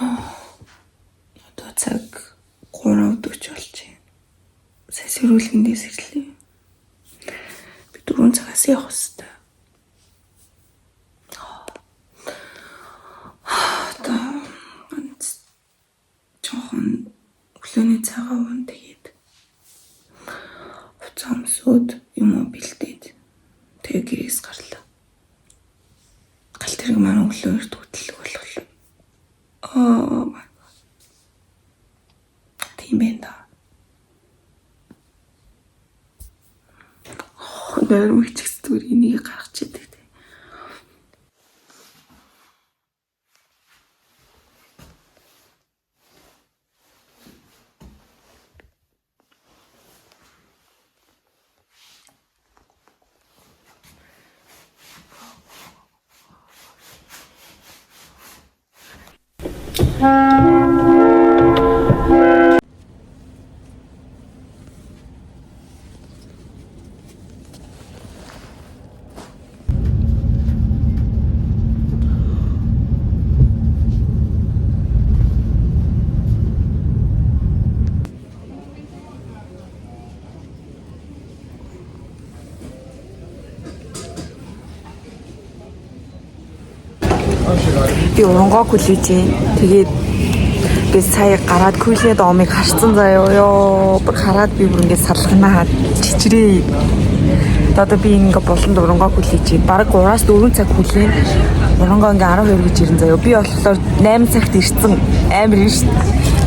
Одоо цаг 3:40 болж байна. Сая сэрүүлгэндээс ирлээ. Би 4 цагаас явах хэрэгтэй. Одоо жоохон өглөөний цагаан уун тэгээд уцаа өмсөд юм бэлдээд тэгээ гэрээс гарлаа. Галт хэрэг маань өглөөр хөтлөг болголоо. Oh my god. Тийм байна да. Нэр мичс зүгээр энийг гаргачих дээ. Би урангоо хүлээж. Тэгээд би сая гараад күйлийн доомыг харцсан заяа. Ёо, бүр хараад би бүр ингээд салхинаа чичрээ. Одоо би ингээ болонд урангоо хүлээж. Бараг 3-4 цаг хүлээн. Урангоо ингээ 12 гэж ирэн заяа. Би болохоор 8 цагт ирсэн. Амар ирж.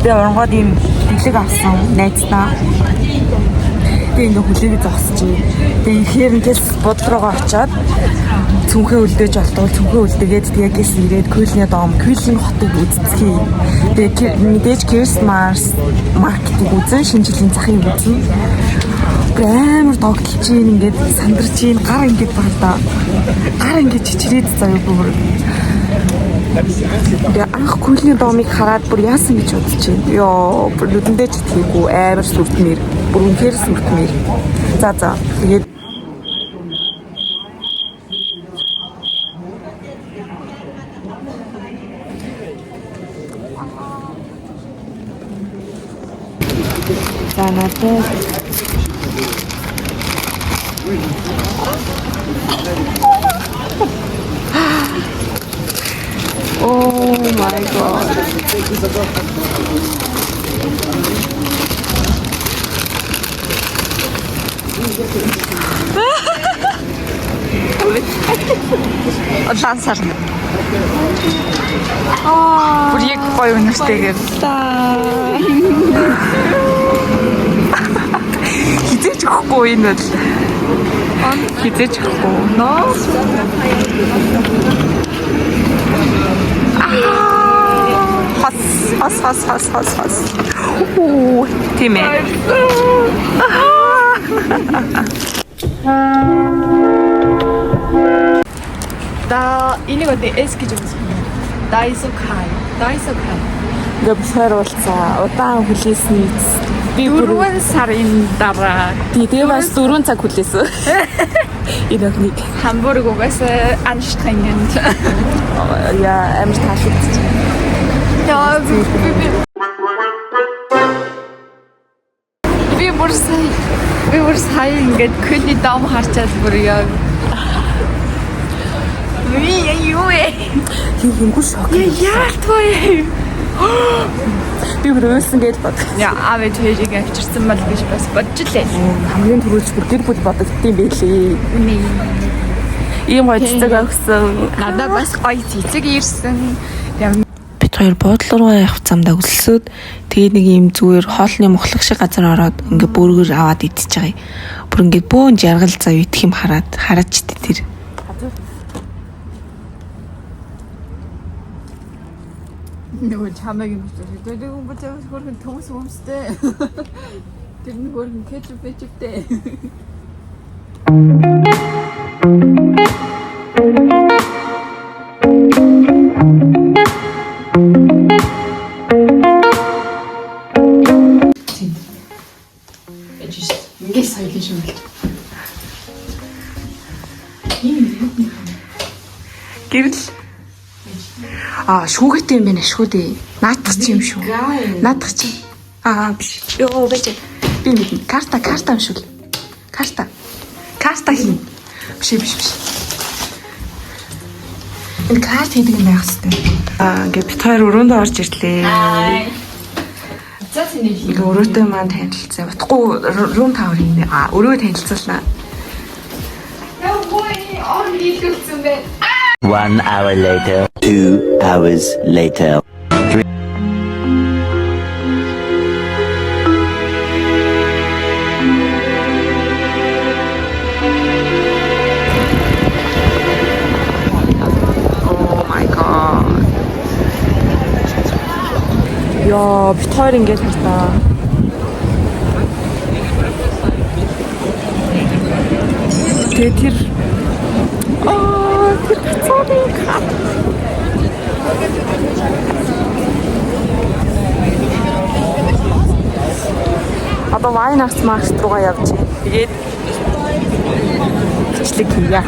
Би урангоод ийм бэлэг авсан найзтаа. Би ингээ хүлээгээ зогсож. Тэгээ ихээр ингээл бодол руугаа очиад цүнхээ үлдээж болтол цүнхээ үлдээгээд тэгээ гис ирээд күйлийн дом күйлийн хотыг үздэсхий. Тэгээ мэдээж Кирс Марс маркетинг үзэн шинэ жилийн захыг үзэн. Амар тогтолж ийн ингээд сандарч ийн гар ингээд багтаа. Гар ингээд чичрээд заяа бүр. Тэгээ анх күйлийн домыг хараад бүр яасан гэж бодож байна. Ёо бүр нүдэндээ ч итгэхгүй амар сүрдмэр. Бүр үнэхээр сүрдмэр. За тэгээд надад oh my god. Дансар. Бүр яг гоё үнэртэйгээр. Хизээч өгөхгүй энэ бол. Хизээч өгөхгүй. Ноо. Хас. Оо, тийм ээ. Да, энийг одоо S гэж үзсэн. Дайсокай. Гэвсээр уулзаа. Удаан хүлээсний би 4 сарын дараа. Тэгээ бас 4 цаг хүлээсэн. Энэ нэг Хамбург угаасаа anstrengend. Яа, амар таашилт. Яа, би бүр сая ингээд күйний дом харчаад бүр яа. Юу шок. Яа твой. Би бүрөөсөн гэж бод. Яа, авэ тэрийг авчирсан мал биш бас бодчихлээ. Хамгийн түрүүлж бүр гэр бүл бодогдсон байлээ. Үнэ. Ийм гоё цэцэг өгсөн. Надад бас гоё цэцэг ирсэн. Бид хоёр буудлын руу явах замдаа өсөлсөд тэгээд нэг ийм зүгээр хоолны мухлах шиг газар ороод ингээ бүргэр аваад идчихэж байгаа. Бүр ингээ бөөн жаргал зав идэх юм хараад ч тэр. Нөгөө чамайг юм шүү. Тэгээд хүмүүс хөргөн төмс өмстэй. Тэр нэг хөргөн кетчуп бэчтэй. Ингээд соёлын шүмэл. Гэрэл. шүүгээтэй юм байна шүү дээ. Наадах чи юм шүү. Наадах чи. Биш. Йоо бэж. Би мэднэ. Карта юм шүү. Карта хийн. Биш. Энэ карт хийдэг юм байх хэвээр. Ингээд бит хоёр өрөөндөө орж ирлээ. Ингээ өрөөтэй маань танилцаа. Утгагүй рум тавар юм. Өрөө танилцуулнаа. 1 hour later. 2 hours later. Яа, бит хоёр ингээд хартаа. Тэр цаавын хат. Одоо вайн авч маркет руугаа явж байна. Тэгээд бичлэг хийя.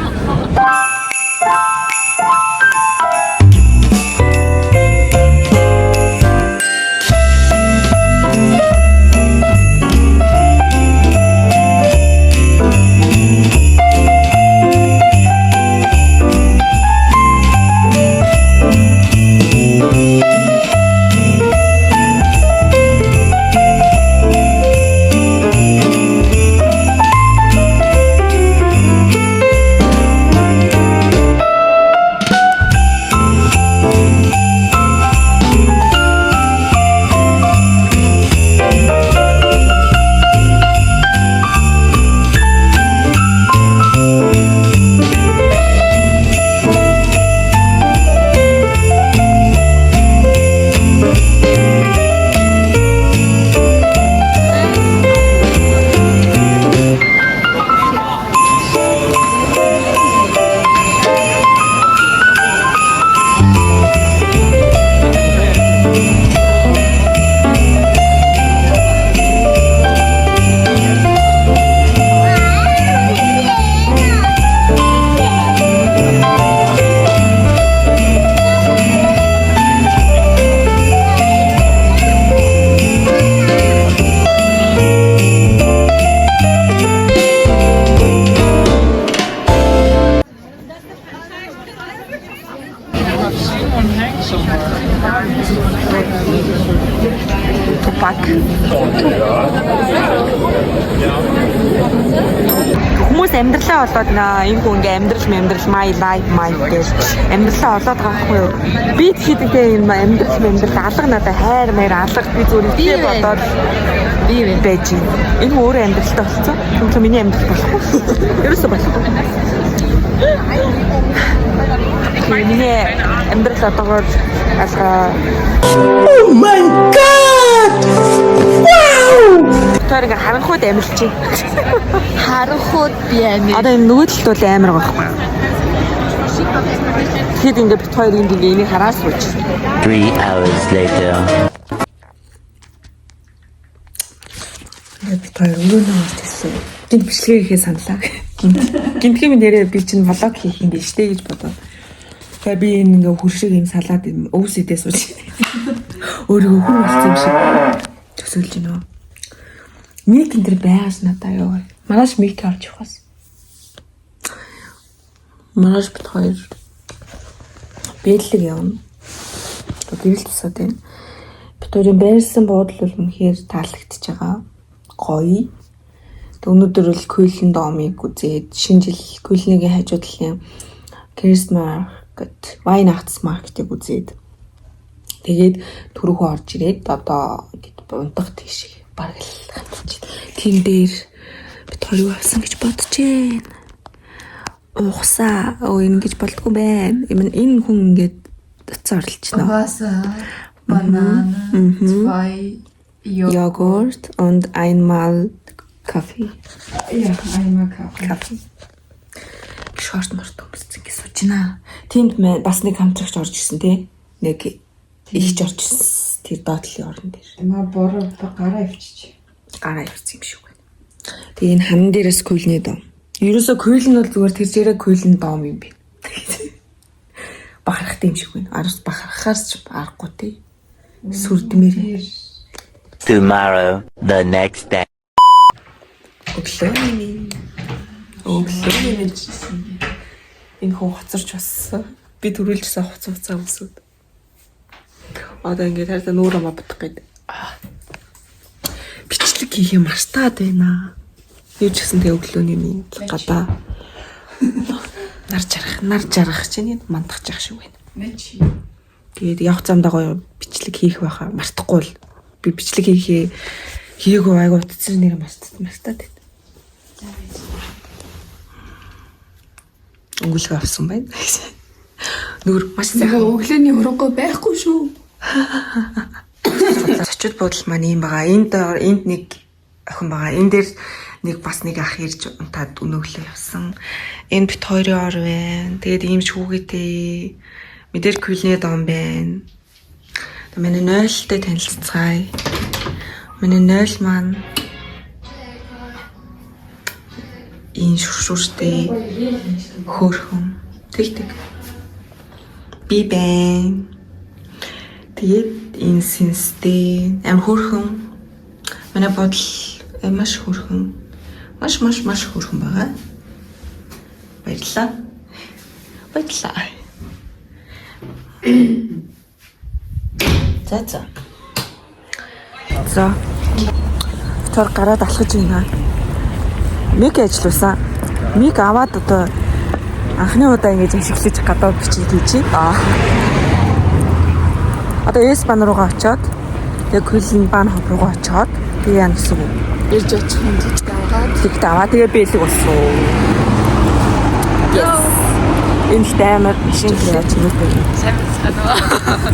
Тупак. Хүмүүс амьдралаа болоод энэ хүн ингээ амьдрал my life гэж амьдралаа олоод байгаа хгүй юу? Би тэгэхдээ энэ амьдрал алга надад хайр маяр алга би зүгээр ихтэй бодоод би байж юм. Энэ хүн өөрөө амьдралтай болсон. Тэгвэл миний амьдрал болохгүй. Ерөөсөө болохгүй. Миний амьдрал одоогоор алгаа. Oh my god! Wow! Тэр харанхууд амьлч. Харанхууд би амир. Одоо энэ нөгөөдөлт бол амар байгаа байхгүй. Тэгэд ингээ бит хоёр энд ингээ энийг хараад сууж. 3 hours later. Бит хоёр өрөөнөө орж ирсэн. Гинт бичлэгээ хийхээ саналаа. Гинтгийн нэрээ би чинь влог хийх юм биш үү гэж бодоод. Тэгээ би энэ ингээ хөршиг юм салаад юм өвс идээ сууж. Өөрийгөө хүн болсон юм шиг төсөөлж байна. Мик энэ байгаас надаа ёо. Маргааш мик авч явахаас. Маргааш бит хоёр бэлэг явна. Гэрэл тусаад байна. Бит хоёрын байрсан буудал бол үнэхээр таалагдчихж байгаа. Гоё. Өнөөдөр бол Кёлн домыг үзээд шинэ жил Кёлнийн хажуу талын Christmas гэт вайн автс маркетыг үзээд тэгээд түрүүхөө орж ирээд одоо гэт унтах тийш бараг л хамтарч. Тим дээр бит хоёр авсан гэж бодож байна. Ухсаа ингэж болдгоо байна. Энэ хүн ингээд утас орлчихно. Wasser, Banane, 2 Joghurt und einmal Kaffee. Ja, einmal Kaffee. Шорт морт өмссөн гэж сууж байна. Тиймд бас нэг хамтрагч орж ирсэн тий. Нэг ихч орж ирсэн. Тэр доотлын орон дээр. Маа бороо гараа өвчиж. Гараа явсан юм шиг байна. Тэгээ энэ хан дээрээс Кёлний дом. Ерөөсө Кёлн бол зүгээр тэр зэрэг Кёлн дом юм би. бахархтай юм шиг байна. Араас бахархаас ч аргагүй тий. Сүрдмээр. Tomorrow, the next day. Өглөө энэ хүн хоцорч бассан. Би төрүүлжсэн хуцаа өмсөд. Одоо ингээд хайртай нүүрээ мабдах гээд. Бичлэг хийх юм мартаад байна. Юу ч гэсэн тэг өглөөний минь гадаа. Нар жаргах чинь мандах жах шиг байна. Тэгээд явах замдаа гоё бичлэг хийх байхаа мартахгүй л би бичлэг хийгээгүй айгуу утцэр нэр мартаад байна. Өнгөлөг авсан байна. Нүр маш сайхан өглөөний хөрөнгөө байхгүй шүү. Зочид буудал маань юм байгаа. Энд нэг охин байгаа. Энэ дээр нэг бас нэг ах ирж унтаад өнөглөө явсан. Энэ бит хоёрын ор байна. Тэгээд ийм шүүгээтэй мэдэр кулны дом байна. Миний 0-тэй танилццгаая. Миний 0 маань энэ шүршүртэй хөөрхөн. Тэг. Би байна. Тэгээд энэ синстэй амар хөөрхөн. Манай бодол маш хөөрхөн. Маш хөөрхөн байгаа. Баярлалаа. За. Тэр гараад алхаж байна. Миг ажилласан. Миг аваад одоо анхны удаа ингэж ашиглаж гадаа бичиж хийж байна. Одоо Эспан руугаа очиод яг Кулин баан хов руугаа очиод би яа гэсэн үг. Ирж очих юм гэж аваад. Тэгээ бэлэг болсон. Энэ таймер машин яаж нүгтэй. Сайн байна.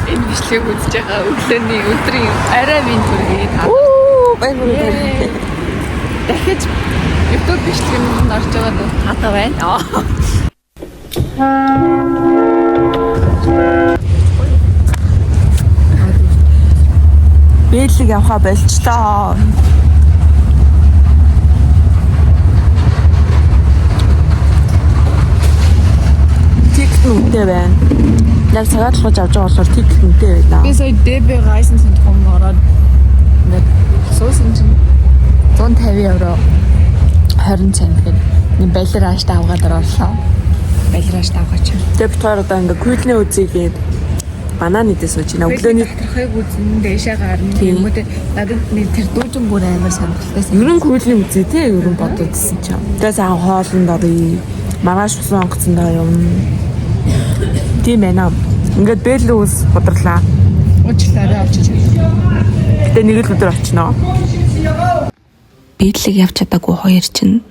Энэ бичлэг үзэж байгаа өглөөний өдрийн арай минь түргээ та. Баярлалаа. Дахиж YouTube бичлэгэнд орж байгаа хатаа байна. Бэлэг явахаа болчлоо. Үнэтэй байна. Яг цагаат лууж авч байгаа болохоор тик үнэтэй байна. Би сая DB Rising Center-ом ороод нэг суусан чинь 150 евро 20 цент гээд нэг балераш давгаад орлоо. Балераш давгаач. Тэгээ бид хоёр одоо ингээ кулны үзийгээд банан идэж сууж байна. Өглөөний тэрхэг үзэн дэшээ гарна. Тийм үү. Надад нэг тэр дүүжин бүр амар сонирхолтой. ерөн кулны үзээ те ерөн бододсон ч юм. Тэгээс хоолнд орё. Маргааш усан онгоцондоо юм. Тийм байна. Ингээд бэлэн ус бодрлаа. Уучлаарай очиж. Гэтэ нэг л өдөр очино. Бэлэг явж чадаагүй хоёр чинь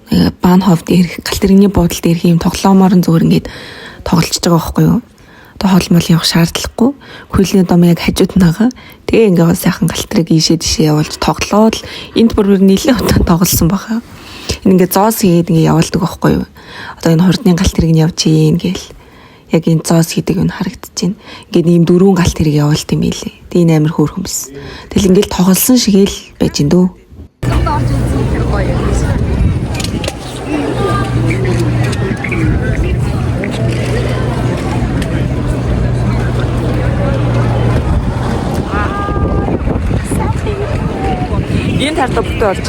баан ховд ирэх галт тэрэгний буудалд ирэх юм тоглоомоор нь зүгээр ингээд тоглож байгаа байхгүй юу? Одоо хоолмол явах шаардлагагүй. Хүйлийн дом яг хажууд наага. Тэгээ ингээд сайхан галт тэрэг ийшээ тийшээ явуулж тоглоод энд бүр нэлээд удаа тоглосон баха. Энэ ингээд зоос хийгээд ингээд явуулдаг байхгүй юу? Одоо энэ хурдны галт тэрэг нь явж ийн гээл. Яг энэ зоос хийдэг нь харагдаж байна. Ингээд ийм дөрвөн галт тэрэг явуулт юм билээ. Тэгээ энэ амар хөөрхөн биз. Тэгэл ингээд тоглосон шиг л байж ин дөө. Орж үзэх тэр гоё юм. Энэ тартаа бүтээ болж.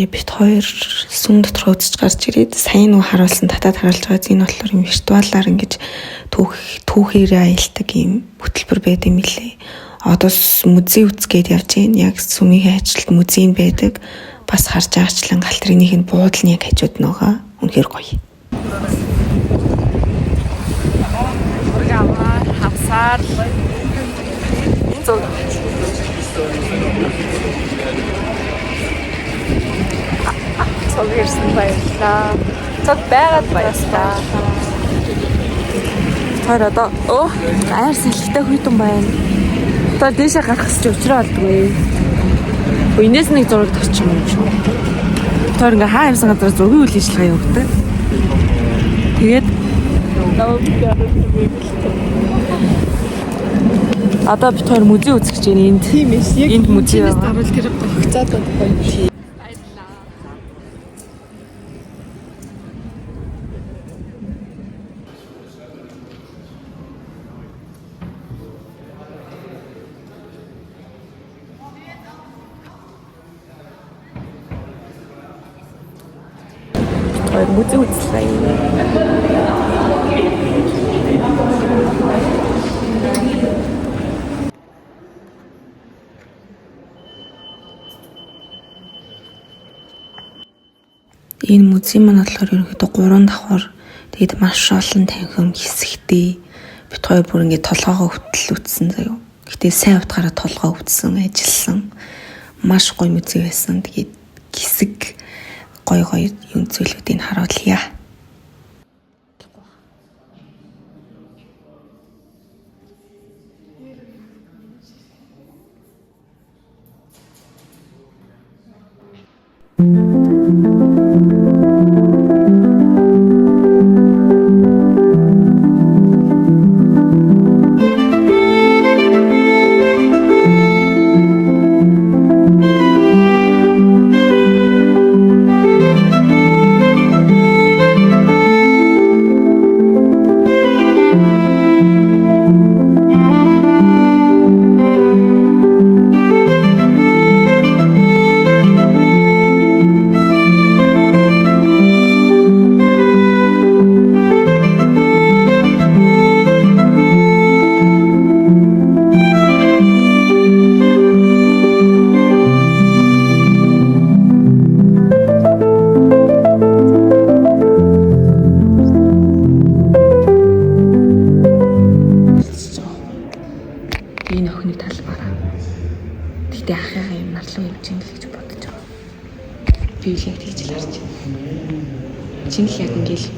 ингээ бит хоёр сүм дотор үзэж гарч ирээд сайн уу харуулсан татаад харуулж байгаа зин болохоор юм виртуалаар ингэж түүхээрээ аялдаг юм хөтөлбөр байд юм лээ. Одоо музей үзгээд явж гин яг сүмийн ажилд музейн байдаг. Бас харж байгаачлан галтрынийх нь буудал нь яг хажууд байгаа. Үнэхээр гоё. Ургамаар хавсаар энэ зөв цог ирсэн баярлаа. Цог байгаад баярлаа. Тэр одоо айр салхитай хүйтэн байна. Тэр дээшээ гарах гэж уучраа болдгоо. Энэс нэг зураг тавьчих юм шүү. Тэр ингээ хаа явсан газар зургийн үйл ажиллагаа явуулдаг. Тэгээд одоо бид хоёр музей үзэх гэж байна. Энд тийм ээ. Яг энд музей байгаа. Даруул тэр гогцоод байгаа юм шиг. Музей үзлээ. Энэ музей маань болохоор ерөнхийдөө 3 давхар тэгээд маш олон танхим хэсэгтэй бит хоёр бүр ингээд толгоогоо хөтөл үтсэн заяа. Гэтэ сайн утгаараа толгоо үтсэн, ажилласан маш гоё музей байсан. Тэгээд хэсэг гоё юм зүйлүүдийг харуулъя. Би л яг тэгж л харж байна. Чинь л яг ингээл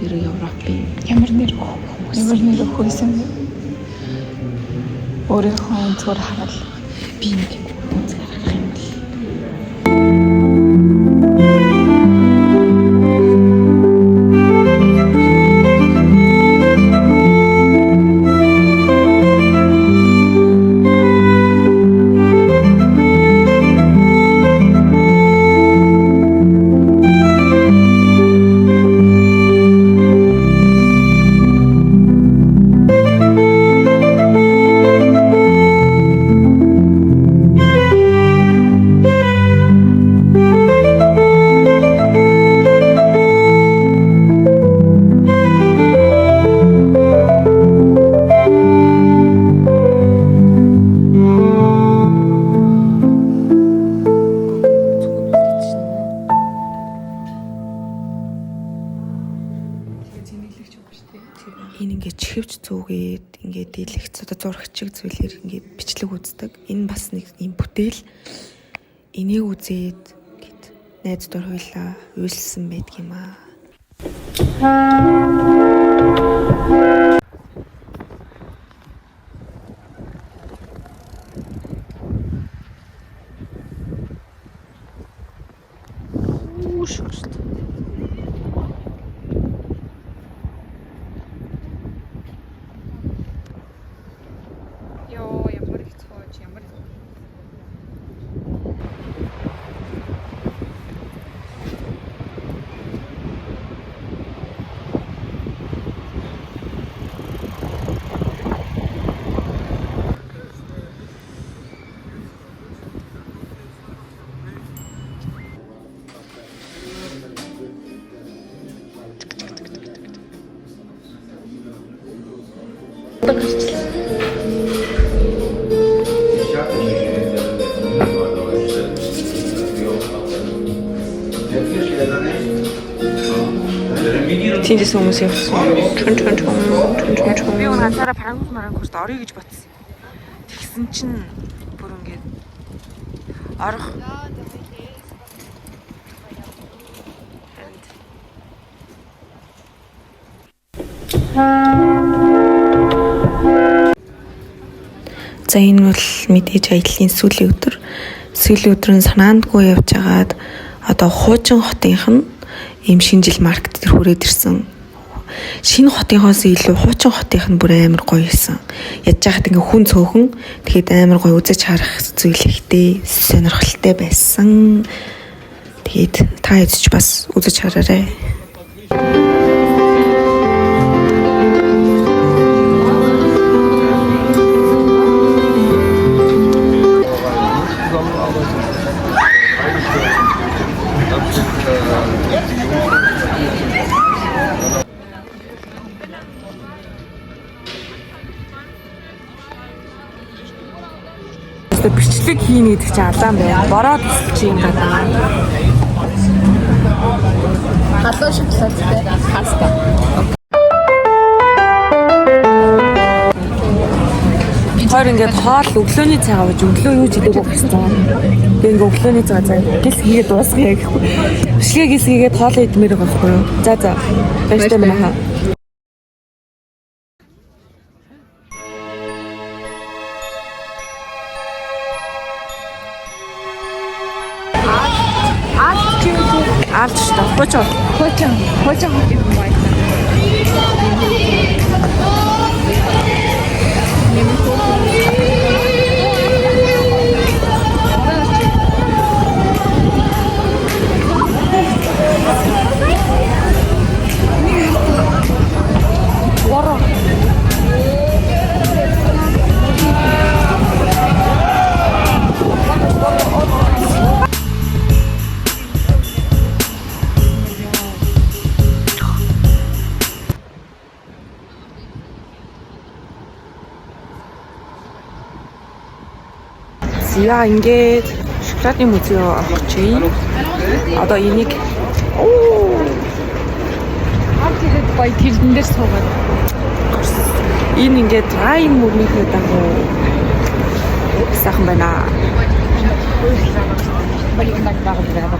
Европын ямар нэр өгсөн бэ? Өөрийнхөө онцгой хараад би нэг онцгой харах юм бол энэ ингээд чихвч зүүгээд ингээд дийлэгц одоо зурагчиг зүйлээр ингээд бичлэг үздэг. Энэ бас нэг юм бүтээл. Энийг үзээд гэд найз дор хойлоо уйлсан байдаг юм аа. Тэндээс хүмүүс явсан. Чун. Би өнөө ганцаараа парангус орё гэж бодсон. Тэгсэн чинь бүр ингээд орох. За энэ бол мэдээж аяллаа сүүлийн өдөр. Сүүлийн өдөр нь санаандгүй явж байгаад одоо хуучин хотынх нь ийм шинэ жил маркет дээр хүрээд ирсэн. Шинэ хотынхоос илүү хуучин хотынх нь бүр амар гоё байсан. Ядж байхад ингээ хүн цөөхөн тэгэхэд амар гоё үзэж харах зүйл ихтэй, сонирхолтой байсан. Тэгээд та эцэж бас үзэж хараарай. Бичлэг хийнэ гэдэг чинь алаан байна. Бороод чи юм гадаа. Халуун шоколадтай паста. Хоёр ингээд хоол өглөөний цай авч өглөө юу ч идэв гэсэн. Би ингээд өглөөний цай гис хийгээд дуусгая гэхгүй. Бичлэг гис хийгээд хоол идмээр байгаа байхгүй юу? За баяртай байна. Алж та хожоо юм байна. Яа ингээд шоколадны музей авах чи. Одоо энийг Бай тэрэн дээр суугаад. энэ ингээд райм мөрнийхээ дагуу сайхан байна. Балигнаг багт байгаа.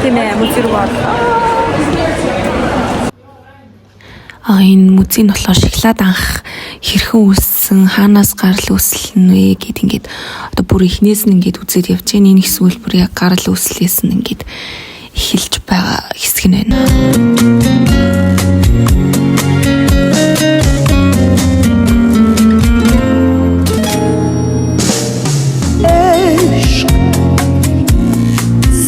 Тэмээ музей руу энэ музей нь болохоор шоколад анх хэрхэн үүссэн, хаанаас гарал үүслэн вэ гэд ингээд одоо бүр ихнээс нь ингээд үзээд явж байгаа. Энэ эсвэл бүр яг гарал үүслээс нь ингээд эхэлж байгаа хэсэг нь байна.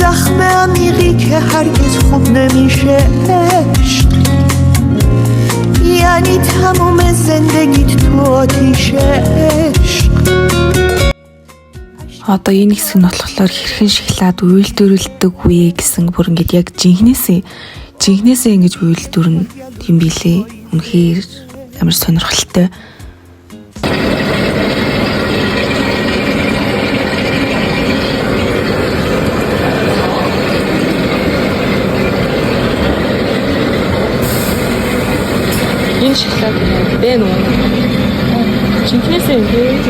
زخم عمیقی که هرگز خوب نمیشه عشق یعنی تموم زندگیت تو آتیشه عشق Одоо энэ хэсэг нь болохоор хэрхэн шоколад үйлдвэрлэдэг вэ гэсэн бүр ингээд яг жинхнээсээ ингэж үйлдвэрнэ юм билээ. Үнэхээр амар сонирхолтой. энэ шоколад байна уу? Чинхнээсээ ингээд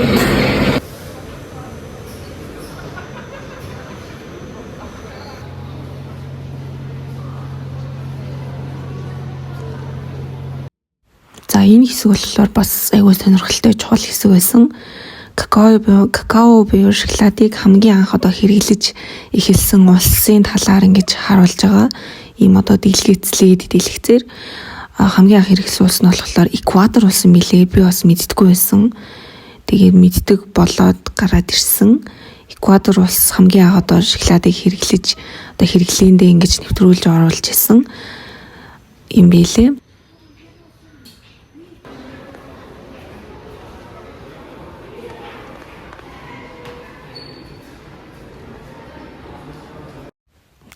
За энэ хэсэг болохоор бас айгүй сонирхолтой чухал хэсэг байсан. Какао буюу шоколадыг хамгийн анх одоо хэрэглэж эхэлсэн улсын талаар ингэж харуулж байгаа. Ийм одоо дэлгэцээр хамгийн анх хэрэглэсэн улс нь болохоор Эквадор улс юм билээ. Би бас мэддэггүй байсан. Тэгээд мэддэг болоод гараад ирсэн. Эквадор улс хамгийн анх одоо шоколадыг хэрэглэж одоо хэрэглээндээ ингэж нэвтрүүлж оруулж исэн юм билээ.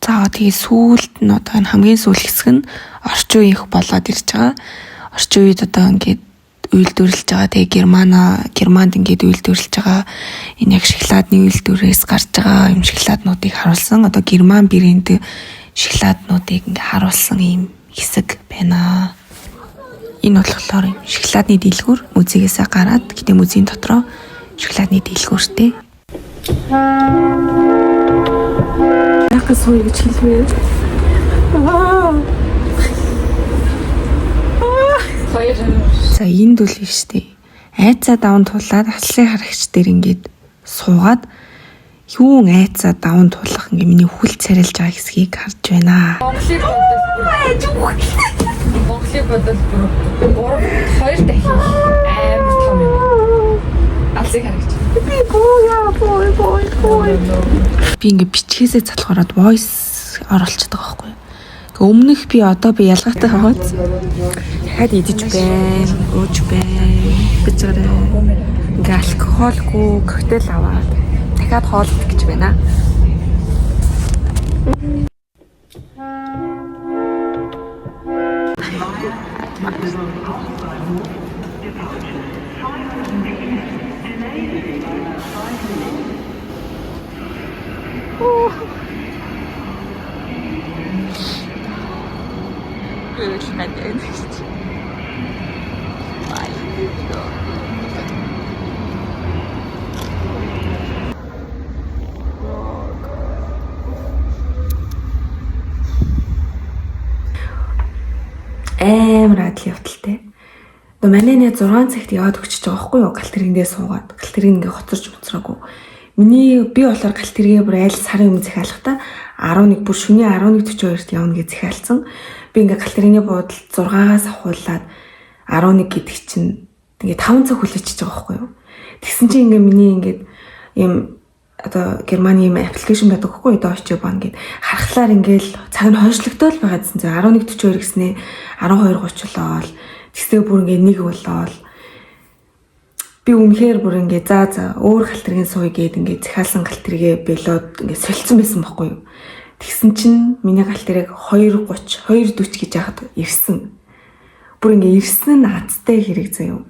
За Тэгээ сүүлд нь одоо энэ хамгийн сүүл хэсэг нь орчин үеийнх болоод ирж байгаа. Орчин үед одоо ингээд үйлдвэрлэж байгаа. Тэгээ Германд ингээд үйлдвэрлэж байгаа. Энэ яг шоколадны үйлдвэрээс гарч байгаа юм шоколаднуудыг харуулсан. Одоо Герман брэнд шоколаднуудыг ингээд харуулсан ийм хэсэг байна. Энэ болохоор шоколадны дэлгүүр музейгээсээ гараад гэтээ музейн дотроо шоколадны дэлгүүртэй. Яг сууя гэж хэлвэ. За энд үл биш тий. Айцаа даван тулаад аслын харагч дээр ингээд суугаад юун айцаа даван тулах ингээд миний хүл царилж байгаа хэсгийг харж байна. Монголыг бодвол бүр 2 дахин амар том юм. Алсыг харагч. Би ингээд бичгээсээ залхуураад voice оруулчихдаг байхгүй. Өмнөх би одоо би ялгаатай хаваац. Дахиад идэж байна, ууж байна. Гэж байгаа. Ингээ алкоголгүй коктейл аваад дахиад хоол идэх гэж байна. Амар адил явдалтай. Одоо манай нэ 6 цагт яваад өгчөж байгаа байхгүй юу? Галтериндээ суугаад. Галтерийг ингээ хоцорч моцроогүй. Би болохоор галтеригээ бүр айл сарын өмнө захиалахдаа 11 бүр шөнийн 11:42-т явна гэж захиалсан. Би ингээ галтерины буудалд 6-аас ахуулаад 11 гэдэг чинь ингээ 5 цаг хүлээчихэж байгаа байхгүй юу? Тэгсэн чинь ингээ миний ингээ юм одоо Германы юм аппликейшн байдаг хгүй Deutsche Bahn гэд харахлаар ингээл цаг нь хойшлогдоод байгаа гэсэн чинь 11:42 гэснээ 12:30 болоод тэгсээ бүр ингээ 1 болоод би үнэхээр бүр ингээ за өөр галтергийн сууя гэд ингээ захиалсан галтергээ белоод ингээ солилцсон байсан байхгүй юу. Тэгсэн чинь миний галтерыг 2:30 2:40 гэж яхад ирсэн. Бүр ингээ ирсэн нь азтай хэрэг заяа.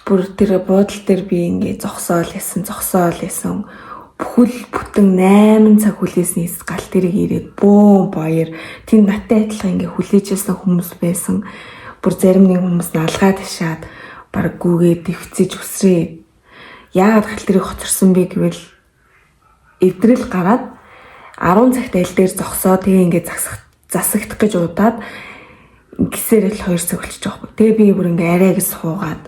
Бүр тэр буудлын дээр би ингээ зогсоол ясан. Бүхэл бүтэн 8 цаг хүлээснээс галтерыг ирээд бөө баяр тэнд наттай адилхан ингээ хүлээжсэн хүмүүс байсан. Бүр зарим нэг хүмүүс налгаа ташаад баг гүгээд дэвцэж өсрээ. Яагаад галтерыг хоцорсон бэ гэвэл эвдрэл гараад 10 цагт аль дээр зогсоо тэгээ ингээ засагдах гэж удаад гисээр л 2 цаг болчихж байгаа юм. Тэгээ би бүр ингээ арай гэж суугаад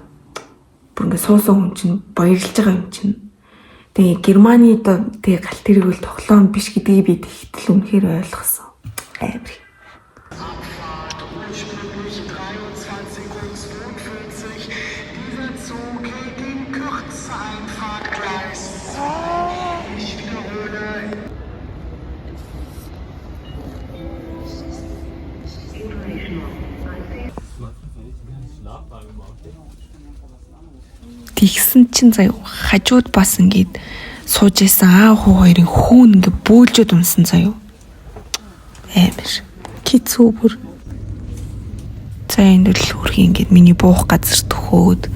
бүр ингээ суусан хүн чинь баярлж байгаа юм чинь. Тэгээ Германы тэгээ галтерийг үл тоглоом биш гэдгийг би тэгтэл үнэхээр ойлгосон. Амар. Тэгсэн чинь заяа хажууд бас ингээд сууж исэн аав хүү хоёрын хүүн ингээд бөөлжөд унсан заяа. Амар. Кицүү бүр. За энэ л хөрхи ингээд миний буух газар төхөөд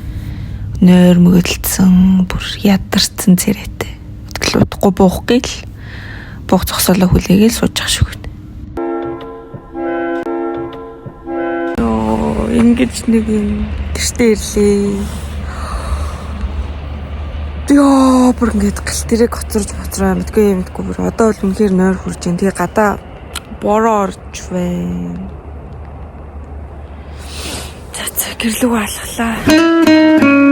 нойр мөглөлдсөн бүр ядарсан царайтай. Тэгэл удахгүй буух гээл буух зогсоолоо хүлээгээл сууж ах шүү. Йоо ингэж нэг юм гэртээ ирлээ. Яа бүр ингээд галтерыг хоцорж мэдгүй бүр одоо бол үнэхээр нойр хурж ин тэгээ гадаа бороо орж байна. За гэрлүүг алхлаа.